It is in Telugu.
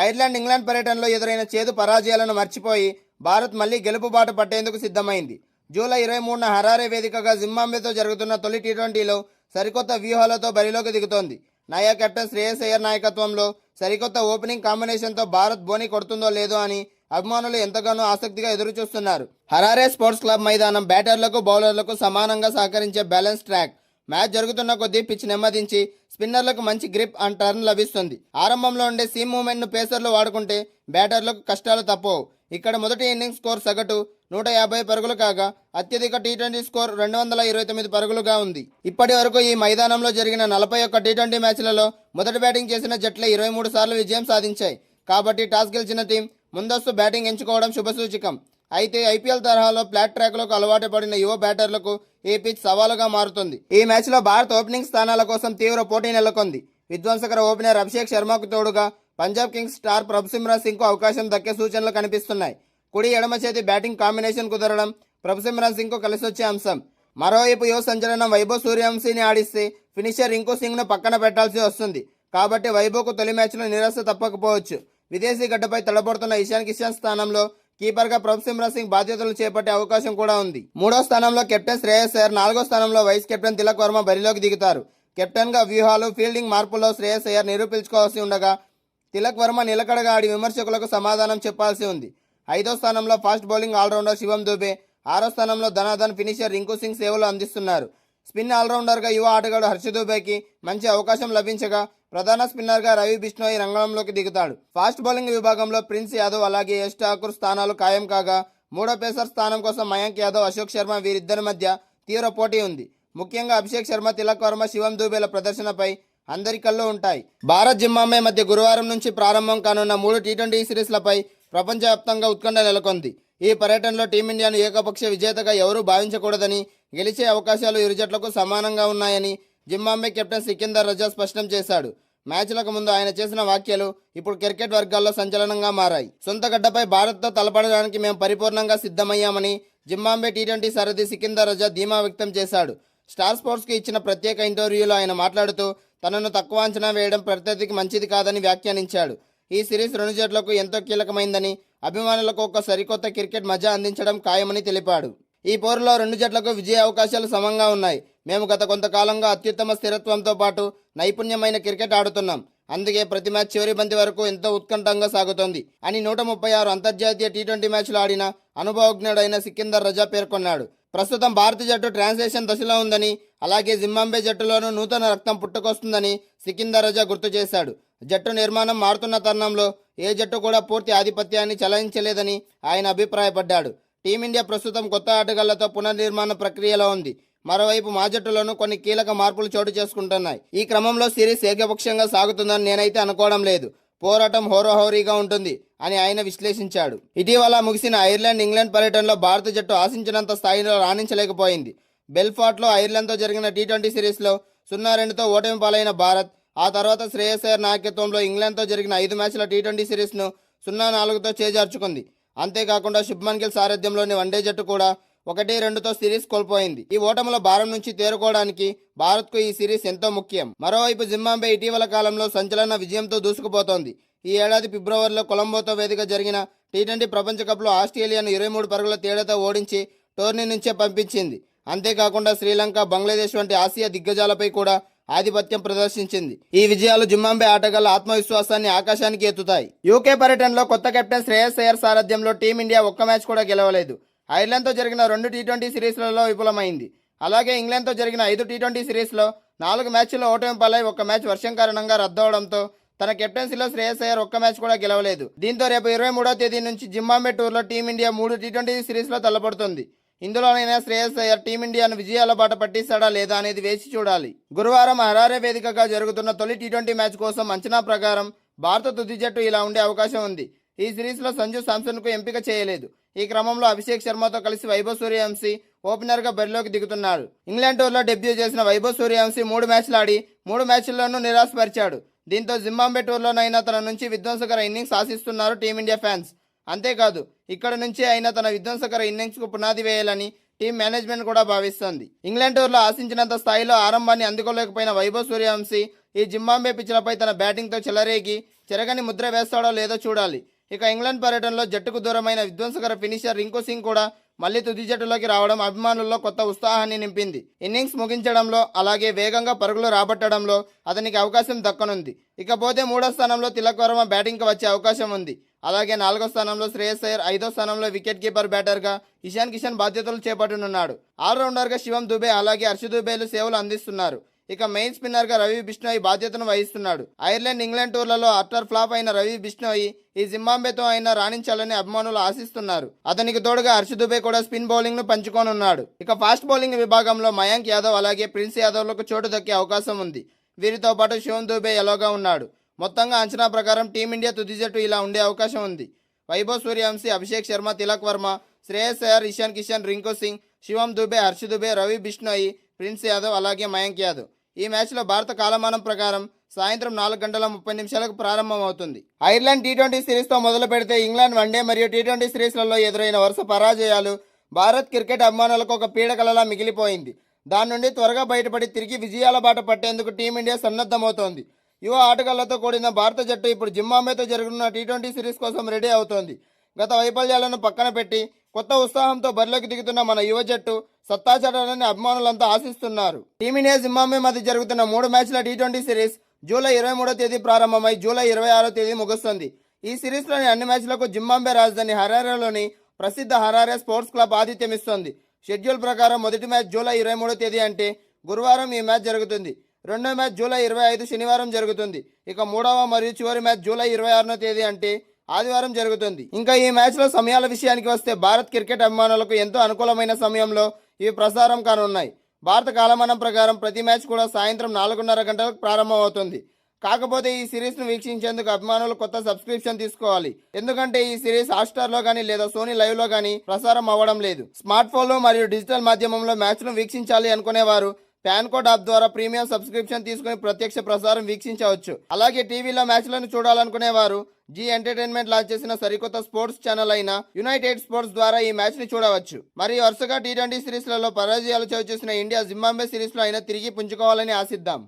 ఐర్లాండ్ ఇంగ్లాండ్ పర్యటనలో ఎదురైన చేదు పరాజయాలను మర్చిపోయి భారత్ మళ్లీ గెలుపు బాట పట్టేందుకు సిద్ధమైంది. జూలై 23న హరారే వేదికగా జింబాబ్వేతో జరుగుతున్న తొలి టీ20లో సరికొత్త వ్యూహాలతో బరిలోకి దిగుతోంది. నయా కెప్టెన్ శ్రేయస్ అయ్యర్ నాయకత్వంలో సరికొత్త ఓపెనింగ్ కాంబినేషన్తో భారత్ బోని కొడుతుందో లేదో అని అభిమానులు ఎంతగానో ఆసక్తిగా ఎదురుచూస్తున్నారు. హరారే స్పోర్ట్స్ క్లబ్ మైదానం బ్యాటర్లకు బౌలర్లకు సమానంగా సహకరించే బ్యాలెన్స్ ట్రాక్. మ్యాచ్ జరుగుతున్న కొద్దీ పిచ్ నెమ్మదించి స్పిన్నర్లకు మంచి గ్రిప్ అండ్ టర్న్ లభిస్తుంది. ఆరంభంలో ఉండే సీమ్ మూవ్మెంట్ను పేసర్లు వాడుకుంటే బ్యాటర్లకు కష్టాలు తప్పవు. ఇక్కడ మొదటి ఇన్నింగ్స్ స్కోర్ సగటు 150 పరుగులు కాగా అత్యధిక టీ20 స్కోర్ 229 పరుగులుగా ఉంది. ఇప్పటి వరకు ఈ మైదానంలో జరిగిన 41 టీ20 మ్యాచ్లలో మొదటి బ్యాటింగ్ చేసిన జట్లే 23 సార్లు విజయం సాధించాయి. కాబట్టి టాస్ గెలిచిన టీం ముందస్తు బ్యాటింగ్ ఎంచుకోవడం శుభసూచకం. అయితే ఐపీఎల్ తరహాలో ఫ్లాట్ ట్రాక్లకు అలవాటు పడిన యువ బ్యాటర్లకు ఈ పిచ్ సవాలుగా మారుతుంది. ఈ మ్యాచ్లో భారత్ ఓపెనింగ్ స్థానాల కోసం తీవ్ర పోటీ నెలకొంది. విధ్వంసకర ఓపెనర్ అభిషేక్ శర్మకు తోడుగా పంజాబ్ కింగ్స్ స్టార్ ప్రభ్సిమ్రాన్ సింగ్కు అవకాశం దక్కే సూచనలు కనిపిస్తున్నాయి. కుడి ఎడమ చేతి బ్యాటింగ్ కాంబినేషన్ కుదరడం ప్రభ్సిమ్రాన్ సింగ్కు కలిసొచ్చే అంశం. మరోవైపు యువ సంచలనం వైభవ్ సూర్యవంశీని ఆడిస్తే ఫినిషర్ రింకు సింగ్ను పక్కన పెట్టాల్సి వస్తుంది. కాబట్టి వైభవ్కు తొలి మ్యాచ్లో నిరాశ తప్పకపోవచ్చు. విదేశీ గడ్డపై తడబడుతున్న ఇషాన్ కిషన్ స్థానంలో కీపర్గా ప్రభ్సిమ్రాన్ సింగ్ బాధ్యతలు చేపట్టే అవకాశం కూడా ఉంది. 3వ స్థానంలో కెప్టెన్ శ్రేయస్ అయ్యర్, 4వ స్థానంలో వైస్ కెప్టెన్ తిలక్ వర్మ బరిలోకి దిగుతారు. కెప్టెన్గా వ్యూహాలు, ఫీల్డింగ్ మార్పుల్లో శ్రేయస్ అయ్యర్ నిరూపించుకోవాల్సి ఉండగా తిలక్ వర్మ నిలకడగా ఆడి విమర్శకులకు సమాధానం చెప్పాల్సి ఉంది. 5వ స్థానంలో ఫాస్ట్ బౌలింగ్ ఆల్రౌండర్ శివం దుబే, 6వ స్థానంలో ధనాధన్ ఫినిషర్ రింకు సింగ్ సేవలు అందిస్తున్నారు. స్పిన్ ఆల్రౌండర్గా యువ ఆటగాడు హర్ష దుబేకి మంచి అవకాశం లభించగా ప్రధాన స్పిన్నర్గా రవి బిష్ణోయ్ రంగంలోకి దిగుతాడు. ఫాస్ట్ బౌలింగ్ విభాగంలో ప్రిన్స్ యాదవ్ అలాగే యష్ ఠాకూర్ స్థానాలు ఖాయం కాగా 3వ పేసర్ స్థానం కోసం మయాంక్ యాదవ్, అశోక్ శర్మ వీరిద్దరి మధ్య తీవ్ర పోటీ ఉంది. ముఖ్యంగా అభిషేక్ శర్మ, తిలక్ వర్మ, శివం దుబేల ప్రదర్శనపై అందరి కళ్ళు ఉంటాయి. భారత్ జింబాబ్వే మధ్య గురువారం నుంచి ప్రారంభం కానున్న 3 టీ20 సిరీస్లపై ప్రపంచవ్యాప్తంగా ఉత్కంఠ నెలకొంది. ఈ పర్యటనలో టీమిండియాను ఏకపక్ష విజేతగా ఎవరూ భావించకూడదని, గెలిచే అవకాశాలు ఇరు జట్లకు సమానంగా ఉన్నాయని జింబాబ్వే కెప్టెన్ సికిందర్ రజా స్పష్టం చేశాడు. మ్యాచ్లకు ముందు ఆయన చేసిన వ్యాఖ్యలు ఇప్పుడు క్రికెట్ వర్గాల్లో సంచలనంగా మారాయి. సొంత గడ్డపై భారత్తో తలపడడానికి మేము పరిపూర్ణంగా సిద్ధమయ్యామని జింబాబ్వే టీ20 సారథి సికిందర్ రజా ధీమా వ్యక్తం చేశాడు. స్టార్ స్పోర్ట్స్కి ఇచ్చిన ప్రత్యేక ఇంటర్వ్యూలో ఆయన మాట్లాడుతూ తనను తక్కువ అంచనా వేయడం ప్రత్యర్థికి మంచిది కాదని వ్యాఖ్యానించాడు. ఈ సిరీస్ రెండు జట్లకు ఎంతో కీలకమైందని, అభిమానులకు ఒక సరికొత్త క్రికెట్ మజా అందించడం ఖాయమని తెలిపాడు. ఈ పోరులో రెండు జట్లకు విజయ అవకాశాలు సమంగా ఉన్నాయి. మేము గత కొంతకాలంగా అత్యుత్తమ స్థిరత్వంతో పాటు నైపుణ్యమైన క్రికెట్ ఆడుతున్నాం. అందుకే ప్రతి మ్యాచ్ చివరి బంతి వరకు ఎంతో ఉత్కంఠంగా సాగుతోంది అని 136 అంతర్జాతీయ టీ20 మ్యాచ్లు ఆడిన అనుభవజ్ఞుడైన సికిందర్ రజా పేర్కొన్నాడు. ప్రస్తుతం భారత జట్టు ట్రాన్స్లేషన్ దశలో ఉందని, అలాగే జింబాబ్వే జట్టులోనూ నూతన రక్తం పుట్టుకొస్తుందని సికిందర్ రజా గుర్తు చేశాడు. జట్టు నిర్మాణం మారుతున్న తరుణంలో ఏ జట్టు కూడా పూర్తి ఆధిపత్యాన్ని చెలాయించలేదని ఆయన అభిప్రాయపడ్డాడు. టీమిండియా ప్రస్తుతం కొత్త ఆటగాళ్లతో పునర్నిర్మాణ ప్రక్రియలో ఉంది. మరోవైపు మా జట్టులోనూ కొన్ని కీలక మార్పులు చోటు చేసుకుంటున్నాయి. ఈ క్రమంలో సిరీస్ ఏకపక్షంగా సాగుతుందని నేనైతే అనుకోవడం లేదు. పోరాటం హోరాహోరీగా ఉంటుంది అని ఆయన విశ్లేషించాడు. ఇటీవల ముగిసిన ఐర్లాండ్ ఇంగ్లాండ్ పర్యటనలో భారత జట్టు ఆశించినంత స్థాయిలో రాణించలేకపోయింది. బెల్ఫాస్ట్లో ఐర్లాండ్తో జరిగిన టీ20 సిరీస్లో 0-2తో ఓటమి పాలైన భారత్ ఆ తర్వాత శ్రేయస్ అయ్యర్ నాయకత్వంలో ఇంగ్లాండ్తో జరిగిన 5 మ్యాచ్ల టీ20 సిరీస్ను 0-4తో చేజార్చుకుంది. అంతేకాకుండా శుభ్మన్ గిల్ సారథ్యంలోని వన్డే జట్టు కూడా 1-2తో సిరీస్ కోల్పోయింది. ఈ ఓటముల భారం నుంచి తేరుకోవడానికి భారత్కు ఈ సిరీస్ ఎంతో ముఖ్యం. మరోవైపు జింబాబ్వే ఇటీవల కాలంలో సంచలన విజయంతో దూసుకుపోతోంది. ఈ ఏడాది ఫిబ్రవరిలో కొలంబోతో వేదిక జరిగిన టీ20 ప్రపంచ కప్లో ఆస్ట్రేలియాను 23 పరుగుల తేడాతో ఓడించి టోర్నీ నుంచే పంపించింది. అంతేకాకుండా శ్రీలంక, బంగ్లాదేశ్ వంటి ఆసియా దిగ్గజాలపై కూడా ఆధిపత్యం ప్రదర్శించింది. ఈ విజయాలు జింబాబ్వే ఆటగాళ్ల ఆత్మవిశ్వాసాన్ని ఆకాశానికి ఎత్తుతాయి. యూకే పర్యటనలో కొత్త కెప్టెన్ శ్రేయస్ అయ్యర్ సారథ్యంలో టీమిండియా ఒక్క మ్యాచ్ కూడా గెలవలేదు. ఐర్లాండ్తో జరిగిన 2 టీ20 సిరీస్లలో విఫలమైంది. అలాగే ఇంగ్లాండ్తో జరిగిన 5 టీ20 సిరీస్లో 4 మ్యాచ్ల్లో ఓటమి పాలై 1 మ్యాచ్ వర్షం కారణంగా రద్దవడంతో తన కెప్టెన్సీలో శ్రేయస్ అయ్యర్ ఒక్క మ్యాచ్ కూడా గెలవలేదు. దీంతో రేపు 23వ తేదీ నుంచి జింబాబ్వే టూర్లో టీమిండియా 3 టీ20 సిరీస్లో తలపడుతుంది. ఇందులోనైనా శ్రేయస్ అయ్యర్ టీమిండియాను విజయాల బాట పట్టిస్తాడా లేదా అనేది వేచి చూడాలి. గురువారం హరారే వేదికగా జరుగుతున్న తొలి టీ20 మ్యాచ్ కోసం అంచనా ప్రకారం భారత తుది జట్టు ఇలా ఉండే అవకాశం ఉంది. ఈ సిరీస్లో సంజు శాంసన్కు ఎంపిక చేయలేదు. ఈ క్రమంలో అభిషేక్ శర్మతో కలిసి వైభవ్ సూర్యవంశీ ఓపెనర్గా బరిలోకి దిగుతున్నారు. ఇంగ్లాండ్ టూర్లో డెబ్యూ చేసిన వైభవ్ సూర్యవంశీ 3 మ్యాచ్లు ఆడి 3 మ్యాచ్ల్లోనూ నిరాశపరిచాడు. దీంతో జింబాబ్వే టూర్లోనైనా తన నుంచి విధ్వంసకర ఇన్నింగ్స్ ఆశిస్తున్నారు టీమిండియా ఫ్యాన్స్. అంతేకాదు ఇక్కడ నుంచి అయినా తన విధ్వంసకర ఇన్నింగ్స్కు పునాది వేయాలని టీం మేనేజ్మెంట్ కూడా భావిస్తోంది. ఇంగ్లాండ్ టూర్లో ఆశించినంత స్థాయిలో ఆరంభాన్ని అందుకోలేకపోయిన వైభవ్ సూర్యవంశీ ఈ జింబాబ్వే పిచ్లపై తన బ్యాటింగ్తో చెలరేగి చెరగని ముద్ర వేస్తాడో లేదో చూడాలి. ఇక ఇంగ్లాండ్ పర్యటనలో జట్టుకు దూరమైన విధ్వంసకర ఫినిషర్ రింకు సింగ్ కూడా మళ్లీ తుది జట్టులోకి రావడం అభిమానుల్లో కొత్త ఉత్సాహాన్ని నింపింది. ఇన్నింగ్స్ ముగించడంలో అలాగే వేగంగా పరుగులు రాబట్టడంలో అతనికి అవకాశం దక్కనుంది. ఇకపోతే 3వ స్థానంలో తిలక్ వర్మ బ్యాటింగ్కి వచ్చే అవకాశం ఉంది. అలాగే 4వ స్థానంలో శ్రేయస్ అయ్యర్, 5వ స్థానంలో వికెట్ కీపర్ బ్యాటర్గా ఇషాన్ కిషన్ బాధ్యతలు చేపట్టనున్నాడు. ఆల్రౌండర్గా శివం దుబే అలాగే హర్ష దుబేలు సేవలు అందిస్తున్నారు. ఇక మెయిన్ స్పిన్నర్గా రవి బిష్ణోయ్ బాధ్యతను వహిస్తున్నాడు. ఐర్లాండ్, ఇంగ్లాండ్ టూర్లలో అట్టర్ ఫ్లాప్ అయిన రవి బిష్ణోయ్ ఈ జింబాబ్వేతో అయినా రాణించాలని అభిమానులు ఆశిస్తున్నారు. అతనికి తోడుగా హర్ష దుబే కూడా స్పిన్ బౌలింగ్ ను పంచుకోనున్నాడు. ఇక ఫాస్ట్ బౌలింగ్ విభాగంలో మయాంక్ యాదవ్ అలాగే ప్రిన్స్ యాదవ్లకు చోటు దక్కే అవకాశం ఉంది. వీరితో పాటు శివం దుబే ఎలోగా ఉన్నాడు. మొత్తంగా అంచనా ప్రకారం టీమిండియా తుది జట్టు ఇలా ఉండే అవకాశం ఉంది. వైభవ్ సూర్యవంశీ, అభిషేక్ శర్మ, తిలక్ వర్మ, శ్రేయస్ అయ్యర్, ఇషాన్ కిషన్, రింకు సింగ్, శివం దుబే, హర్ష దుబే, రవి బిష్ణోయ్, ప్రిన్స్ యాదవ్ అలాగే మయాంక్ యాదవ్. ఈ మ్యాచ్లో భారత కాలమానం ప్రకారం సాయంత్రం 4:30 ప్రారంభమవుతుంది. ఐర్లాండ్ టీ20 సిరీస్తో మొదలు పెడితే ఇంగ్లాండ్ వన్డే మరియు టీ20 సిరీస్లలో ఎదురైన వరుస పరాజయాలు భారత్ క్రికెట్ అభిమానులకు ఒక పీడకలలా మిగిలిపోయింది. దాని నుండి త్వరగా బయటపడి తిరిగి విజయాల బాట పట్టేందుకు టీమిండియా సన్నద్ధమవుతోంది. యువ ఆటగాళ్లతో కూడిన భారత జట్టు ఇప్పుడు జింబాబ్వేతో జరుగుతున్న టీ20 సిరీస్ కోసం రెడీ అవుతోంది. గత వైఫల్యాలను పక్కన పెట్టి కొత్త ఉత్సాహంతో బరిలోకి దిగుతున్న మన యువ జట్టు సత్తా చాటాలని అభిమానులంతా ఆశిస్తున్నారు. టీమిండియా జింబాబ్వే మధ్య జరుగుతున్న 3 మ్యాచ్ల టీ20 సిరీస్ జూలై 23వ తేదీ ప్రారంభమై జూలై 26వ తేదీ ముగుస్తుంది. ఈ సిరీస్లోని అన్ని మ్యాచ్లకు జింబాబ్వే రాజధాని హరారేలోని ప్రసిద్ధ హరారే స్పోర్ట్స్ క్లబ్ ఆతిథ్యమిస్తోంది. షెడ్యూల్ ప్రకారం మొదటి మ్యాచ్ జూలై 23వ తేదీ అంటే గురువారం ఈ మ్యాచ్ జరుగుతుంది. రెండో మ్యాచ్ జూలై 25 శనివారం జరుగుతుంది. ఇక మూడవ మరియు చివరి మ్యాచ్ జూలై 26వ తేదీ అంటే ఆదివారం జరుగుతుంది. ఇంకా ఈ మ్యాచ్లో సమయాల విషయానికి వస్తే భారత్ క్రికెట్ అభిమానులకు ఎంతో అనుకూలమైన సమయంలో ఇవి ప్రసారం కానున్నాయి. భారత కాలమానం ప్రకారం ప్రతి మ్యాచ్ కూడా సాయంత్రం 4:30 గంటలకు ప్రారంభమవుతుంది. కాకపోతే ఈ సిరీస్ను వీక్షించేందుకు అభిమానులు కొత్త సబ్స్క్రిప్షన్ తీసుకోవాలి. ఎందుకంటే ఈ సిరీస్ హాట్స్టార్లో కానీ లేదా సోనీ లైవ్లో కానీ ప్రసారం అవ్వడం లేదు. స్మార్ట్ ఫోన్లు మరియు డిజిటల్ మాధ్యమంలో మ్యాచ్ను వీక్షించాలి అనుకునేవారు ప్యాన్ కోడ్ యాప్ ద్వారా ప్రీమియం సబ్స్క్రిప్షన్ తీసుకుని ప్రత్యక్ష ప్రసారం వీక్షించవచ్చు. అలాగే టీవీలో మ్యాచ్లను చూడాలనుకునేవారు జీ ఎంటర్టైన్మెంట్ లాంచ్ చేసిన సరికొత్త స్పోర్ట్స్ ఛానల్ అయిన యునైటెడ్ స్పోర్ట్స్ ద్వారా ఈ మ్యాచ్ ని చూడవచ్చు. మరి వరుసగా టీ20 సిరీస్లలో పరాజయాలు చవిచూసిన ఇండియా జింబాబ్వే సిరీస్ లో అయినా తిరిగి పుంజుకోవాలని ఆశిద్దాం.